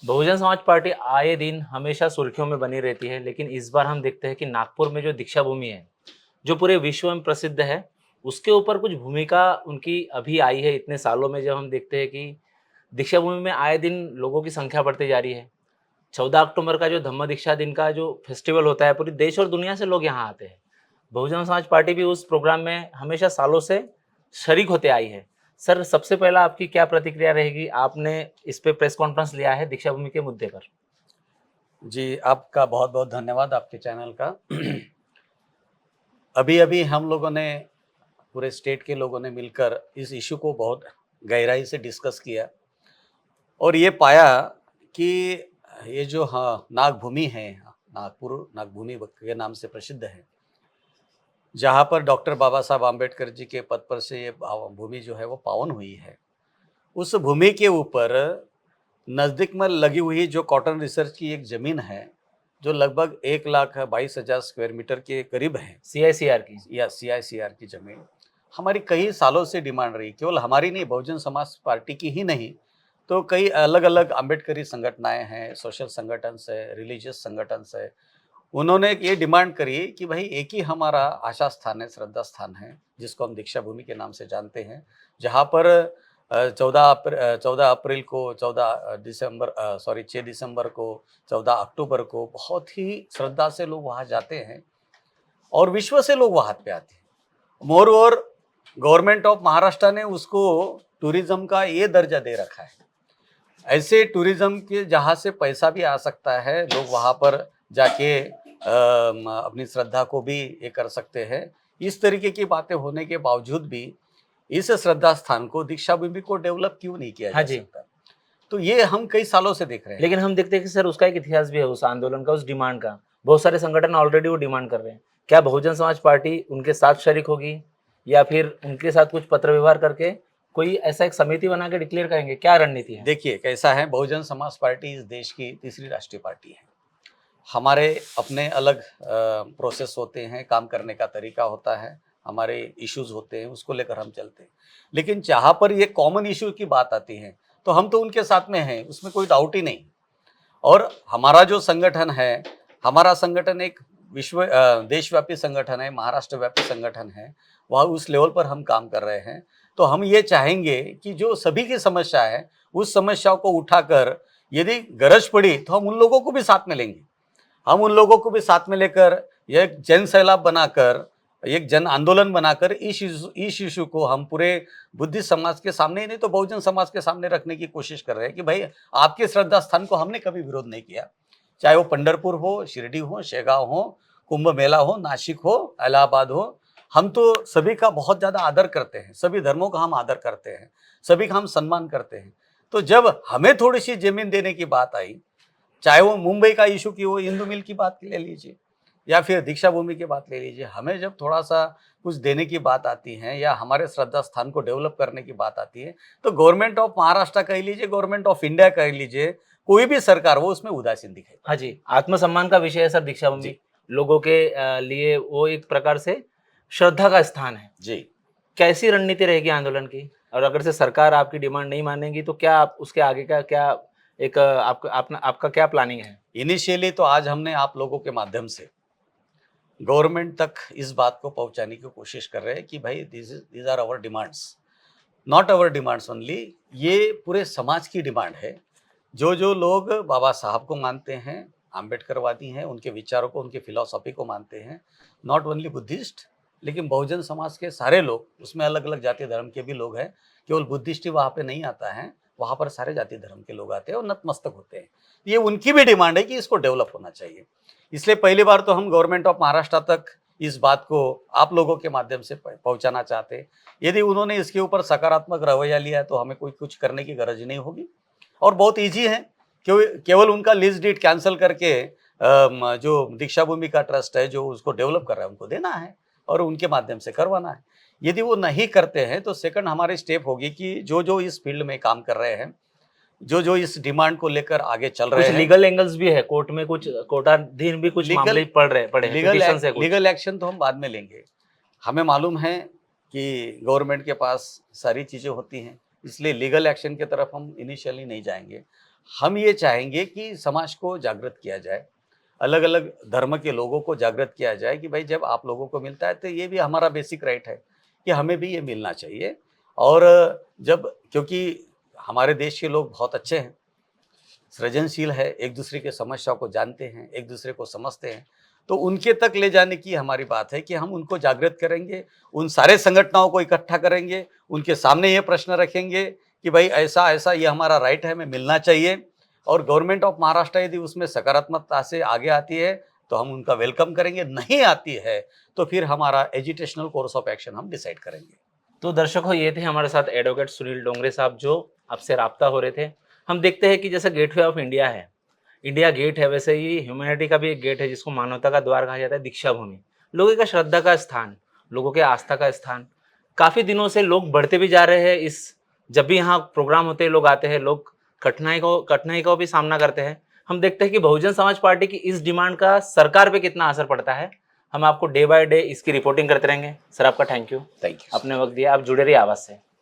Bahujan Samaj party आए दिन हमेशा सुर्खियों में बनी रहती है, लेकिन इस बार हम देखते हैं कि नागपुर में जो दीक्षा भूमि है, जो पूरे विश्व में प्रसिद्ध है, उसके ऊपर कुछ भूमिका उनकी अभी आई है। इतने सालों में जब हम देखते हैं कि दीक्षा भूमि में आए दिन लोगों की संख्या बढ़ती जा रही है। 14 अक्टूबर का जो धम्म दीक्षा दिन का जो फेस्टिवल होता है, पूरे देश और दुनिया से लोग यहाँ आते हैं। बहुजन समाज पार्टी भी उस प्रोग्राम में हमेशा सालों से शरीक होते आई है। सर, सबसे पहला आपकी क्या प्रतिक्रिया रहेगी? आपने इस पे प्रेस कॉन्फ्रेंस लिया है दीक्षा भूमि के मुद्दे पर। जी, आपका बहुत बहुत धन्यवाद आपके चैनल का। अभी अभी हम लोगों ने पूरे स्टेट के लोगों ने मिलकर इस इशू को बहुत गहराई से डिस्कस किया और ये पाया कि ये जो हाँ नागभूमि है, नागपुर नागभूमि के नाम से प्रसिद्ध है, जहाँ पर डॉक्टर बाबा साहब आम्बेडकर जी के पद पर से ये भूमि जो है वो पावन हुई है। उस भूमि के ऊपर नज़दीक में लगी हुई जो कॉटन रिसर्च की एक ज़मीन है, जो लगभग 1,22,000 स्क्वायर मीटर के करीब है, सीआईसीआर की। या सीआईसीआर की ज़मीन हमारी कई सालों से डिमांड रही। केवल हमारी नहीं, बहुजन समाज पार्टी की ही नहीं, तो कई अलग अलग अम्बेडकरी संगठनाएं हैं, सोशल संगठन है, रिलीजियस संगठन है। उन्होंने ये डिमांड करी कि भाई एक ही हमारा आशा स्थान है, श्रद्धा स्थान है, जिसको हम दीक्षा भूमि के नाम से जानते हैं, जहाँ पर 14 अप्रैल को, 6 दिसंबर को, 14 अक्टूबर को बहुत ही श्रद्धा से लोग वहाँ जाते हैं और विश्व से लोग वहाँ पे आते हैं। More over government of Maharashtra ने उसको टूरिज्म का ये दर्जा दे रखा है। ऐसे टूरिज्म के जहाँ से पैसा भी आ सकता है, लोग वहाँ पर जाके अपनी श्रद्धा को भी ये कर सकते हैं। इस तरीके की बातें होने के बावजूद भी इस श्रद्धा स्थान को, दीक्षा भूमि को डेवलप क्यों नहीं किया हाँ जा जी। सकता? तो ये हम कई सालों से देख रहे हैं। लेकिन हम देखते हैं कि सर, उसका एक इतिहास भी है, उस आंदोलन का, उस डिमांड का। बहुत सारे संगठन ऑलरेडी वो डिमांड कर रहे हैं। क्या बहुजन समाज पार्टी उनके साथ शरीक होगी, या फिर उनके साथ कुछ पत्र व्यवहार करके कोई ऐसा एक समिति बना के डिक्लेयर करेंगे? क्या रणनीति है? देखिए कैसा है, बहुजन समाज पार्टी इस देश की तीसरी राष्ट्रीय पार्टी है। हमारे अपने अलग प्रोसेस होते हैं, काम करने का तरीका होता है, हमारे इश्यूज होते हैं, उसको लेकर हम चलते हैं। लेकिन जहाँ पर ये कॉमन इशू की बात आती है, तो हम तो उनके साथ में हैं, उसमें कोई डाउट ही नहीं। और हमारा जो संगठन है, हमारा संगठन एक देशव्यापी संगठन है, महाराष्ट्र व्यापी संगठन है, वह उस लेवल पर हम काम कर रहे हैं। तो हम ये चाहेंगे कि जो सभी की समस्या है, उस समस्याओं को उठाकर यदि गरज पड़ी तो हम उन लोगों को भी साथ में लेंगे। हम उन लोगों को भी साथ में लेकर एक जन सैलाब बनाकर, एक जन आंदोलन बनाकर इस इशू को हम पूरे बुद्धिस्ट समाज के सामने ही नहीं तो बहुजन समाज के सामने रखने की कोशिश कर रहे हैं कि भाई आपके श्रद्धा स्थान को हमने कभी विरोध नहीं किया। चाहे वो पंढरपुर हो, शिरडी हो, शेगांव हो, कुंभ मेला हो, नासिक हो, इलाहाबाद हो, हम तो सभी का बहुत ज़्यादा आदर करते हैं, सभी धर्मों का हम आदर करते हैं, सभी का हम सम्मान करते हैं। तो जब हमें थोड़ी सी जमीन देने की बात आई, चाहे वो मुंबई का इशू की हो, हिंदू मिल की बात ले लीजिए, या फिर दीक्षा भूमि की बात ले लीजिए, हमें जब थोड़ा सा कुछ देने की बात आती है या हमारे श्रद्धा स्थान को डेवलप करने की बात आती है, तो गवर्नमेंट ऑफ महाराष्ट्र कह लीजिए, गवर्नमेंट ऑफ इंडिया कह लीजिए, कोई भी सरकार वो उसमें उदासीन दिखाई हाँ पड़ती जी, आत्मसम्मान का विषय है सर दीक्षा भूमि। जी। लोगों के लिए वो एक प्रकार से श्रद्धा का स्थान है। जी। कैसी रणनीति रहेगी आंदोलन की? और अगर से सरकार आपकी डिमांड नहीं मानेगी, तो क्या आप उसके आगे का क्या एक आपका क्या प्लानिंग है? इनिशियली तो आज हमने आप लोगों के माध्यम से गवर्नमेंट तक इस बात को पहुंचाने की कोशिश कर रहे हैं कि भाई these are our demands, not our demands only, ये पूरे समाज की डिमांड है। जो जो लोग बाबा साहब को मानते हैं, आम्बेडकरवादी हैं, उनके विचारों को, उनके फिलॉसफी को मानते हैं, नॉट ओनली बुद्धिस्ट, लेकिन बहुजन समाज के सारे लोग, उसमें अलग अलग जाति धर्म के भी लोग हैं, केवल बुद्धिस्ट ही वहाँ पे नहीं आता है, वहाँ पर सारे जाति धर्म के लोग आते हैं और नतमस्तक होते हैं। ये उनकी भी डिमांड है कि इसको डेवलप होना चाहिए। इसलिए पहली बार तो हम गवर्नमेंट ऑफ महाराष्ट्र तक इस बात को आप लोगों के माध्यम से पहुंचाना चाहते हैं। यदि उन्होंने इसके ऊपर सकारात्मक रवैया लिया है तो हमें कोई कुछ करने की गरज नहीं होगी और बहुत ईजी है। केवल उनका लीज डीड कैंसिल करके जो दीक्षा भूमि का ट्रस्ट है जो उसको डेवलप कर रहा है उनको देना है और उनके माध्यम से करवाना है। यदि वो नहीं करते हैं तो सेकंड हमारी स्टेप होगी कि जो जो इस फील्ड में काम कर रहे हैं, जो जो इस डिमांड को लेकर आगे चल रहे कुछ हैं, लीगल एंगल्स भी है, कोर्ट में कुछ कोर्टाधीन भी कुछ मामले पड़े हैं, पिटीशंस है कुछ। लीगल एक्शन तो हम बाद में लेंगे। हमें मालूम है कि गवर्नमेंट के पास सारी चीज़ें होती हैं, इसलिए लीगल एक्शन की तरफ हम इनिशियली नहीं जाएंगे। हम ये चाहेंगे कि समाज को जागृत किया जाए, अलग अलग धर्म के लोगों को जागृत किया जाए कि भाई जब आप लोगों को मिलता है तो ये भी हमारा बेसिक राइट है कि हमें भी ये मिलना चाहिए। और जब, क्योंकि हमारे देश के लोग बहुत अच्छे हैं, सृजनशील है, एक दूसरे की समस्या को जानते हैं, एक दूसरे को समझते हैं, तो उनके तक ले जाने की हमारी बात है कि हम उनको जागृत करेंगे, उन सारे संगठनों को इकट्ठा करेंगे, उनके सामने ये प्रश्न रखेंगे कि भाई ऐसा ऐसा ये हमारा राइट है, हमें मिलना चाहिए। और गवर्नमेंट ऑफ महाराष्ट्र यदि उसमें सकारात्मकता से आगे आती है तो हम उनका वेलकम करेंगे, नहीं आती है तो फिर हमारा एजुकेशनल कोर्स ऑफ एक्शन हम डिसाइड करेंगे। तो दर्शकों, ये थे हमारे साथ एडवोकेट सुनील डोंगरे साहब जो आपसे राब्ता हो रहे थे। हम देखते हैं कि जैसे गेटवे ऑफ इंडिया है, इंडिया गेट है, वैसे ही ह्यूमैनिटी का भी एक गेट है जिसको मानवता का द्वार कहा जाता है, दीक्षा भूमि। लोगों का श्रद्धा का स्थान, लोगों के आस्था का स्थान। काफ़ी दिनों से लोग बढ़ते भी जा रहे हैं। इस जब भी यहाँ प्रोग्राम होते हैं, लोग आते हैं, लोग कठिनाई का भी सामना करते हैं। हम देखते हैं कि बहुजन समाज पार्टी की इस डिमांड का सरकार पे कितना असर पड़ता है। हम आपको डे बाय डे इसकी रिपोर्टिंग करते रहेंगे। सर, आपका थैंक यू, थैंक यू। अपने वक्त दिया। आप जुड़े रहिए आवाज़ से।